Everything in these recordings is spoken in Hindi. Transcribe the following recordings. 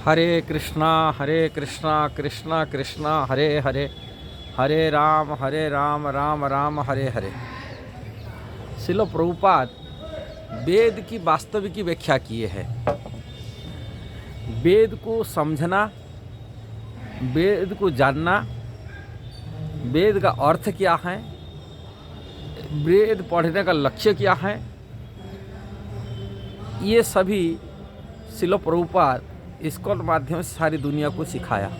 हरे कृष्णा कृष्णा कृष्णा हरे हरे, हरे राम राम राम हरे हरे। श्रील प्रभुपाद वेद की वास्तविक व्याख्या किए हैं। वेद को समझना, वेद को जानना, वेद का अर्थ क्या है, वेद पढ़ने का लक्ष्य क्या है, ये सभी श्रील प्रभुपाद इसको माध्यम से सारी दुनिया को सिखाया।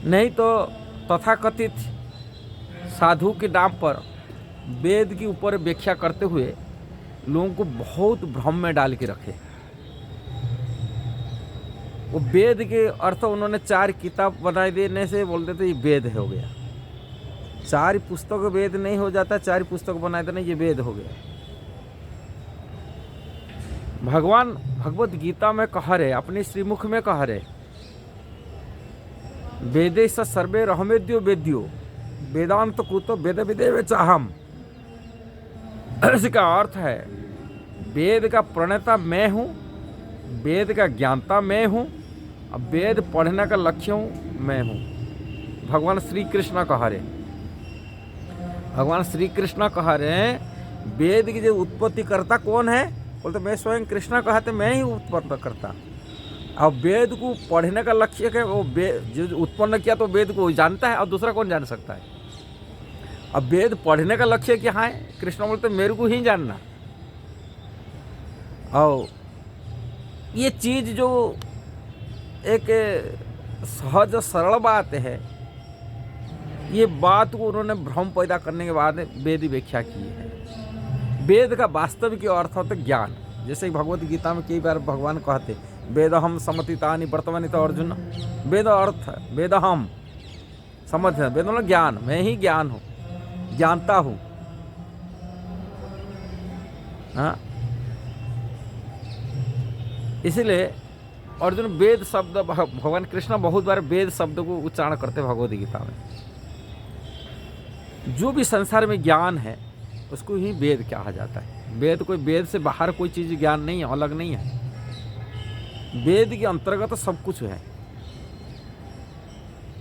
नहीं तो तथाकथित साधु के नाम पर वेद के ऊपर व्याख्या करते हुए लोगों को बहुत भ्रम में डाल के रखे। वो वेद के अर्थ उन्होंने 4 किताब बना देने से बोलते थे ये वेद हो गया। 4 पुस्तक वेद नहीं हो जाता, 4 पुस्तक बना देना ये वेद हो गया। भगवान भगवत गीता में कह रहे, अपने श्रीमुख में कह रहे, वेदे स सर्वे रहमेद्यो वेद्यो वेदांत कुतो वेद विदेव चाहम। इसका अर्थ है वेद का प्रणेता मैं हूँ, वेद का ज्ञानता मैं हूँ, अब वेद पढ़ने का लक्ष्य हूँ मैं हूँ। भगवान श्री कृष्ण कह रहे, भगवान श्री कृष्ण कह रहे हैं वेद की जो उत्पत्ति करता कौन है, बोलते मैं स्वयं कृष्ण कहते मैं ही उत्पन्न करता। अब वेद को पढ़ने का लक्ष्य है, वो जो उत्पन्न किया तो वेद को जानता है और दूसरा कौन जान सकता है। अब वेद पढ़ने का लक्ष्य क्या है, कृष्ण बोलते मेरे को ही जानना। और ये चीज़ जो एक सहज सरल बात है, ये बात को उन्होंने भ्रम पैदा करने के बाद वेद व्याख्या की है। वेद का वास्तविक अर्थ होता है ज्ञान। जैसे भगवत गीता में कई बार भगवान कहते वेदहम समतितानि वर्तमानि। तो अर्जुन वेद अर्थ वेदहम समझ, वेद मतलब ज्ञान, मैं ही ज्ञान हूँ, जानता हूँ। हाँ, इसलिए अर्जुन वेद शब्द, भगवान कृष्ण बहुत बार वेद शब्द को उच्चारण करते भगवत गीता में। जो भी संसार में ज्ञान है उसको ही वेद कहा जाता है। वेद कोई वेद से बाहर कोई चीज़ ज्ञान नहीं है, अलग नहीं है। वेद के अंतर्गत सब कुछ है।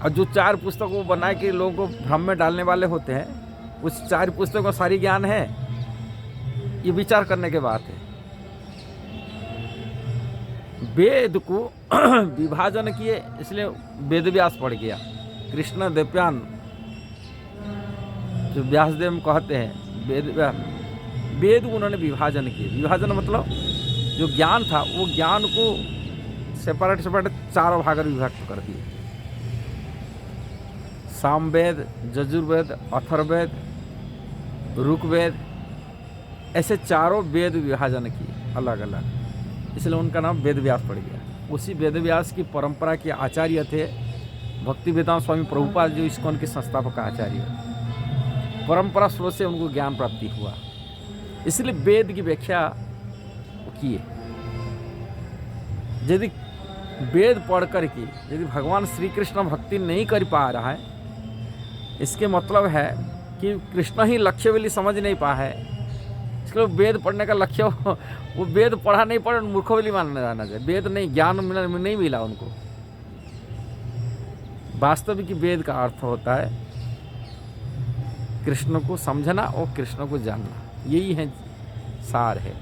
और जो 4 पुस्तकों को बना के लोगों को भ्रम में डालने वाले होते हैं, उस 4 पुस्तकों में सारी ज्ञान है, ये विचार करने के बात है। वेद को विभाजन किए, इसलिए वेद व्यास पढ़ गया। कृष्ण देवयान जो व्यासदेव कहते हैं वेद को उन्होंने विभाजन किए। विभाजन मतलब जो ज्ञान था वो ज्ञान को सेपरेट 4 भाग में विभक्त कर दिए। सामवेद, यजुर्वेद, अथर्ववेद, ऋग्वेद, ऐसे 4 वेद विभाजन किए अलग अलग। इसलिए उनका नाम वेद व्यास पड़ गया। उसी वेद व्यास की परंपरा के आचार्य थे भक्ति वेदांत स्वामी प्रभुपाद, जो इस्कॉन के संस्थापक आचार्य। परंपरा स्रोत से उनको ज्ञान प्राप्ति हुआ, इसलिए वेद की व्याख्या किए। यदि वेद पढ़ कर के यदि भगवान श्री कृष्ण भक्ति नहीं कर पा रहा है, इसके मतलब है कि कृष्ण ही लक्ष्य वाली समझ नहीं पा है। इसके लिए वेद पढ़ने का लक्ष्य वो वेद पढ़ा नहीं, पढ़ मूर्ख वाली मानना जाना चाहिए। वेद नहीं, ज्ञान नहीं मिला उनको। वास्तविक वेद का अर्थ होता है कृष्ण को समझना और कृष्ण को जानना, यही है सार है।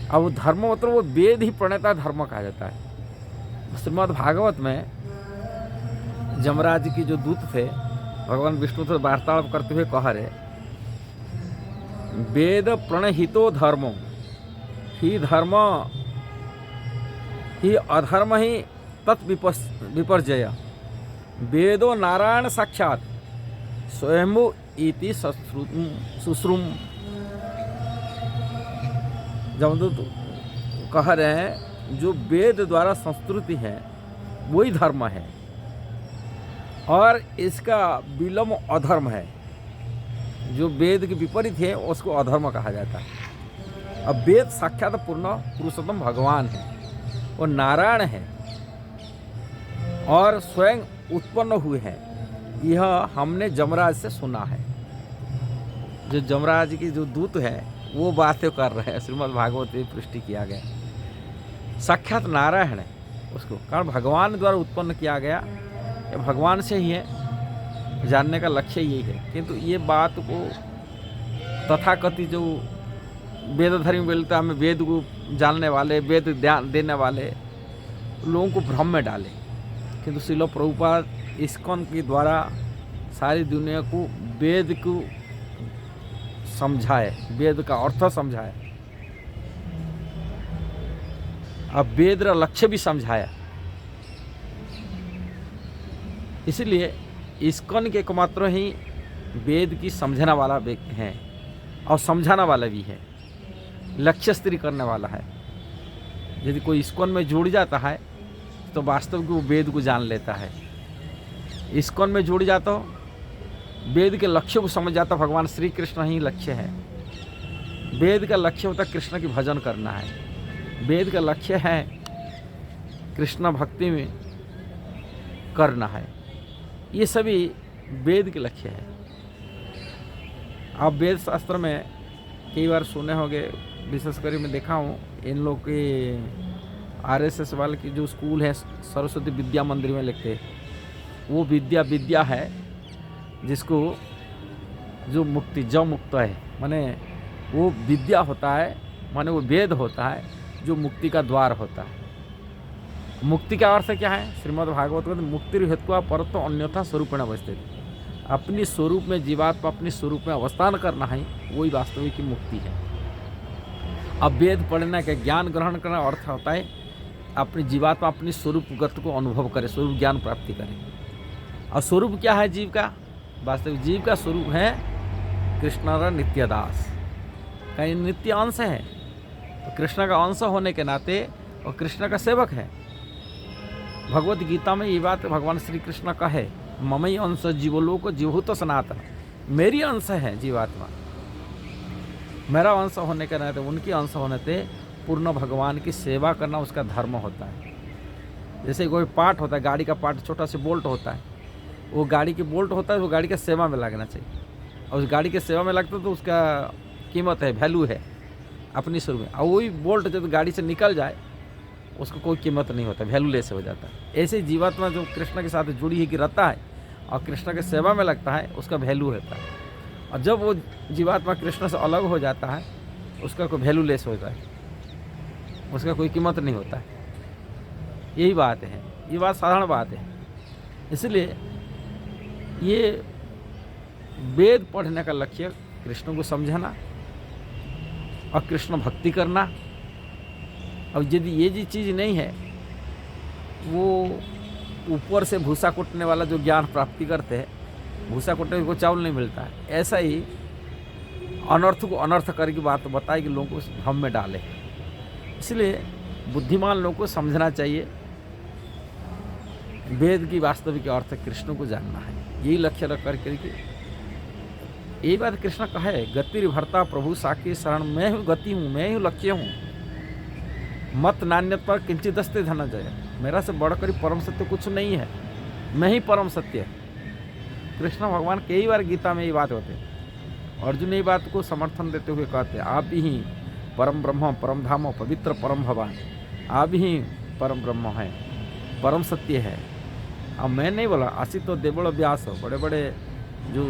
अब वो धर्म मतलब वो वेद ही प्रणेता धर्म कहा जाता है। श्रीमद् भागवत में जमराज की जो दूत थे, भगवान विष्णु से वार्तालाप करते हुए कह रहे, वेद प्रणहितो धर्मो ही धर्म ही अधर्म ही तत्विपर्जय वेदो नारायण साक्षात स्वयंभू इति सुश्रुम। जमदूत कह रहे हैं जो वेद द्वारा संस्कृति है वही धर्म है और इसका विलम्ब अधर्म है। जो वेद के विपरीत है उसको अधर्म कहा जाता है। अब वेद साक्षात पूर्ण पुरुषोत्तम भगवान है, वो नारायण है और स्वयं उत्पन्न हुए हैं। यह हमने जमराज से सुना है। जो जमराज की जो दूत है वो बातें कर रहे हैं, श्रीमद् भागवत में पुष्टि किया गया। साक्षात नारायण है उसको, कारण भगवान द्वारा उत्पन्न किया गया, ये भगवान से ही है, जानने का लक्ष्य यही है। किंतु ये बात को तथाकथित जो वेदधर्मी बोलता है, हमें वेद को जानने वाले, वेद ध्यान देने वाले लोगों को भ्रम में डाले। किंतु श्रील प्रभुपाद इस्कॉन के द्वारा सारी दुनिया को वेद को समझाए, वेद का अर्थ समझाए, अब वेद का लक्ष्य भी समझाया। इसलिए इस्कॉन के एकमात्र ही वेद की समझने वाला है और समझाने वाला भी है, लक्ष्य स्थिर करने वाला है। यदि कोई इस्कॉन में जुड़ जाता है तो वास्तव में वो वेद को जान लेता है। इस्कॉन में जुड़ जाता हो, वेद के लक्ष्य को समझ जाता, भगवान श्री कृष्ण ही लक्ष्य है। वेद का लक्ष्य होता है कृष्ण की भजन करना है, वेद का लक्ष्य है कृष्ण भक्ति में करना है। ये सभी वेद के लक्ष्य है। आप वेद शास्त्र में कई बार सुने होंगे, विशेषकर मैं देखा हूँ इन लोग के आरएसएस वाले की जो स्कूल है सरस्वती विद्या मंदिर में लिखते हैं, वो विद्या है जिसको जो मुक्ति जो मुक्त है, माने वो विद्या होता है, माने वो वेद होता है जो मुक्ति का द्वार होता है। मुक्ति का अर्थ क्या है? श्रीमद् भागवत में मुक्ति हेतु परतो अन्यथा स्वरूपेण अवस्थित, अपनी स्वरूप में जीवात्मा अपनी स्वरूप में अवस्थान करना है, वही वास्तविक की मुक्ति है। अब वेद पढ़ने के ज्ञान ग्रहण करना अर्थ होता है अपनी जीवात्मा अपनी स्वरूपगत को अनुभव करे, स्वरूप ज्ञान प्राप्ति करे। और स्वरूप क्या है जीव का? वास्तविक जीव का स्वरूप है कृष्ण का नित्य दास, कहीं नित्य अंश है, तो कृष्ण का अंश होने के नाते और कृष्ण का सेवक है। भगवत गीता में ये बात भगवान श्री कृष्ण का है, ममई अंश जीवलोक जीवभूत सनातन, मेरी अंश है जीवात्मा, मेरा अंश होने के नाते उनकी अंश होने से पूर्ण भगवान की सेवा करना उसका धर्म होता है। जैसे कोई पार्ट होता है, गाड़ी का पार्ट छोटा सा बोल्ट होता है, वो गाड़ी की बोल्ट होता है, वो गाड़ी के सेवा में लगना चाहिए, और उस गाड़ी के सेवा में लगता तो उसका कीमत है, वैल्यू है अपनी स्वरूप में। और वही बोल्ट जब गाड़ी से निकल जाए उसको कोई कीमत नहीं होता, वैल्यूलेस हो जाता है। ऐसे जीवात्मा जो कृष्ण के साथ जुड़ी है कि रहता है और कृष्ण के सेवा में लगता है, उसका वैल्यू रहता है। और जब वो जीवात्मा कृष्ण से अलग हो जाता है उसका कोई वैल्यूलेस होता है, उसका कोई कीमत नहीं होता है। यही बात है, ये बात साधारण बात है। इसलिए ये वेद पढ़ने का लक्ष्य कृष्ण को समझना और कृष्ण भक्ति करना। और यदि ये जी चीज़ नहीं है, वो ऊपर से भूसा कुटने वाला जो ज्ञान प्राप्ति करते हैं, भूसा कुटने को चावल नहीं मिलता है, ऐसा ही अनर्थ को अनर्थ करके बात बताए कि लोगों को भ्रम में डाले। इसलिए बुद्धिमान लोगों को समझना चाहिए वेद की वास्तविक अर्थ कृष्ण को जानना है, यही लक्ष्य रख करके। यही बात कृष्ण कहा है, गति भरता प्रभु साकी शरण, मैं हूँ गति हूँ, मैं ही लक्ष्य हूँ, मत नान्यत पर किंचित दस्ते धनंजय, मेरा से बढ़कर परम सत्य कुछ नहीं है, मैं ही परम सत्य है। कृष्ण भगवान कई बार गीता में ये बात होते हैं। अर्जुन ये बात को समर्थन देते हुए कहते हैं, आप ही परम ब्रह्म परम धाम पवित्र परम भगवान, आप ही परम ब्रह्म हैं, परम सत्य है। अब मैं नहीं बोला, आशित तो देवल व्यास हो, बड़े बड़े जो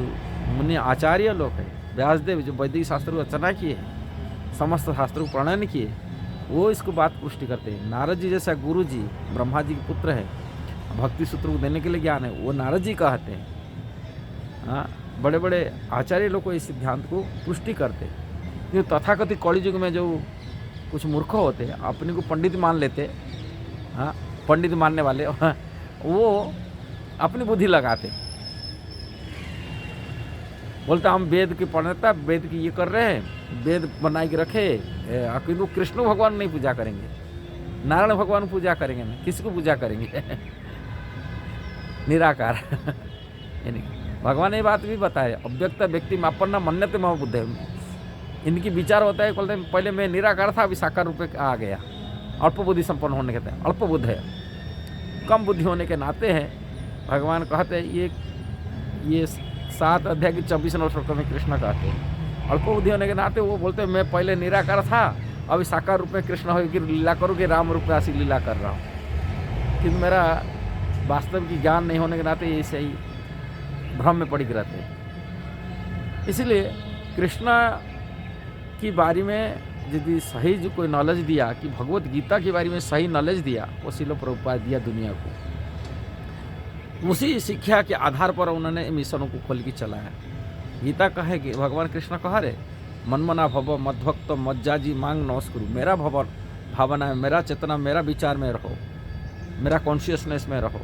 मुनि आचार्य लोग हैं, व्यासदेव जो वैदिक शास्त्र को रचना किए, समस्त शास्त्र को प्रणयन किए, वो इसको बात पुष्टि करते हैं। नारद जी जैसा गुरु जी ब्रह्मा जी के पुत्र है, भक्ति सूत्र को देने के लिए ज्ञान है, वो नारद जी कहते हैं। हाँ, बड़े बड़े आचार्य लोग को इस सिद्धांत को पुष्टि करते हैं। क्योंकि तथाकथित कलयुग में जो कुछ मूर्ख होते हैं, अपने को पंडित मान लेते, हाँ पंडित मानने वाले, वो अपनी बुद्धि लगाते, बोलता हम वेद की पढ़ता, वेद की ये कर रहे हैं, वेद बना के रखे, किंतु कृष्ण भगवान नहीं पूजा करेंगे, नारायण भगवान पूजा करेंगे, नहीं किसी को पूजा करेंगे निराकार भगवान ने बात भी बताया, अव्यक्त व्यक्ति मापन्ना मन्यते मह बुद्ध है। इनकी विचार होता है, बोलते हैं पहले मैं निराकार था, अभी साकार रूप में आ गया। अल्प बुद्धि संपन्न होने के नाते, अल्प बुद्ध है, कम बुद्धि होने के नाते हैं। भगवान कहते हैं ये 7 अध्याय की 24 श्लोक में कृष्ण कहते हैं, अल्प बुद्धि होने के नाते वो बोलते हैं मैं पहले निराकार था, अभी साकार रूप में कृष्ण हो कि लीला करो कि राम रूप में ऐसी लीला कर रहा हूँ, क्योंकि मेरा वास्तव की ज्ञान नहीं होने के नाते ये सही भ्रम में पड़ी रहते हैं। इसीलिए कृष्णा की बारे में यदि सही जो कोई नॉलेज दिया कि भगवत गीता के बारे में सही नॉलेज दिया, वो श्रील प्रभुपाद दिया दुनिया को। उसी शिक्षा के आधार पर उन्होंने मिशनों को खोल के चलाया। गीता कहे कि भगवान कृष्ण कहा रे मनमना भव मद्भक्त मज्जाजी मांग नमस्कुरु, मेरा भवन भावना है, मेरा चेतना, मेरा विचार में रहो, मेरा कॉन्शियसनेस में रहो।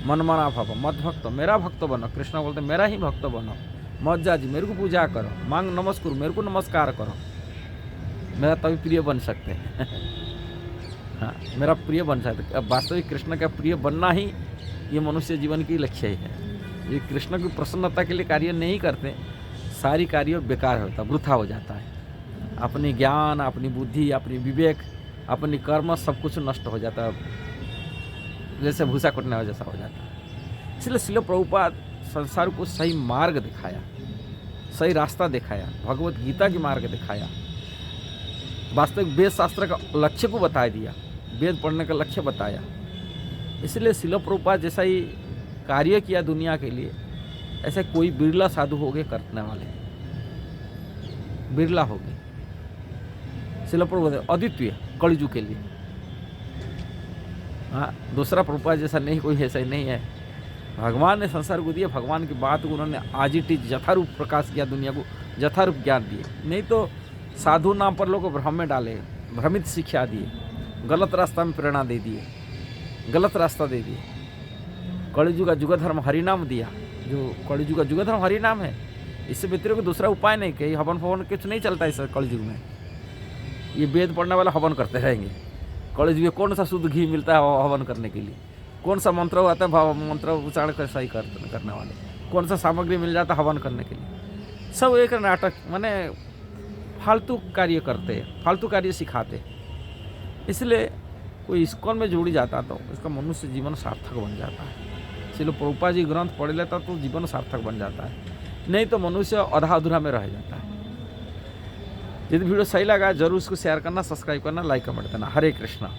मनमना भव मद्भक्त, मेरा भक्त बनो। कृष्ण बोलते मेरा ही भक्त बनो। मज्जाजी, मेरे को पूजा करो। मांग नमस्कुरु, मेरे को नमस्कार करो। मेरा तभी प्रिय बन सकते हैं हाँ, मेरा प्रिय बन सकते। अब वास्तविक कृष्ण का प्रिय बनना ही ये मनुष्य जीवन की लक्ष्य ही है। ये कृष्ण की प्रसन्नता के लिए कार्य नहीं करते, सारी कार्य बेकार होता, वृथा हो जाता है। अपनी ज्ञान, अपनी बुद्धि, अपनी विवेक, अपनी कर्म सब कुछ नष्ट हो जाता है, जैसे भूसा कुटने जैसा हो जाता है। इसलिए श्रील प्रभुपाद संसार को सही मार्ग दिखाया, सही रास्ता दिखाया, भगवत गीता की मार्ग दिखाया, वास्तविक वेद शास्त्र का लक्ष्य को बता दिया, वेद पढ़ने का लक्ष्य बताया। इसलिए श्रील प्रभुपाद जैसा ही कार्य किया दुनिया के लिए, ऐसे कोई बिरला साधु हो गए करने वाले, बिरला हो गए। श्रील प्रभुपाद अद्वितीय कलियुग के लिए। हाँ, दूसरा प्रभुपाद जैसा नहीं कोई ऐसा ही नहीं है। भगवान ने संसार को दिया, भगवान की बात को उन्होंने आज ही यथारूप प्रकाश किया, दुनिया को यथारूप ज्ञान दिए। नहीं तो साधु नाम पर लोग भ्रम में डाले, भ्रमित शिक्षा दिए, गलत रास्ता में प्रेरणा दे दिए, गलत रास्ता दे दिए। कलियुग का जुग धर्म हरिनाम दिया, जो कलियुग का जुग धर्म हरिनाम है। इससे व्यतिरिक्त को दूसरा उपाय नहीं, कहीं हवन फवन कुछ नहीं चलता इस कलियुग में। ये वेद पढ़ने वाला हवन करते रहेंगे। कलियुग में कौन सा शुद्ध घी मिलता है हवन करने के लिए? कौन सा मंत्र आता है मंत्र उच्चारण कर सही करने वाले? कौन सा सामग्री मिल जाता हवन करने के लिए? सब एक नाटक, माने फालतू कार्य करते हैं, फालतू कार्य सिखाते। इसलिए कोई इस्कॉन में जुड़ जाता तो इसका मनुष्य जीवन सार्थक बन जाता है। चलो प्रभुपाद जी ग्रंथ पढ़ लेता तो जीवन सार्थक बन जाता है, नहीं तो मनुष्य आधा अधूरा में रह जाता है। यदि वीडियो सही लगा जरूर उसको शेयर करना, सब्सक्राइब करना, लाइक कमेंट करना। हरे कृष्णा।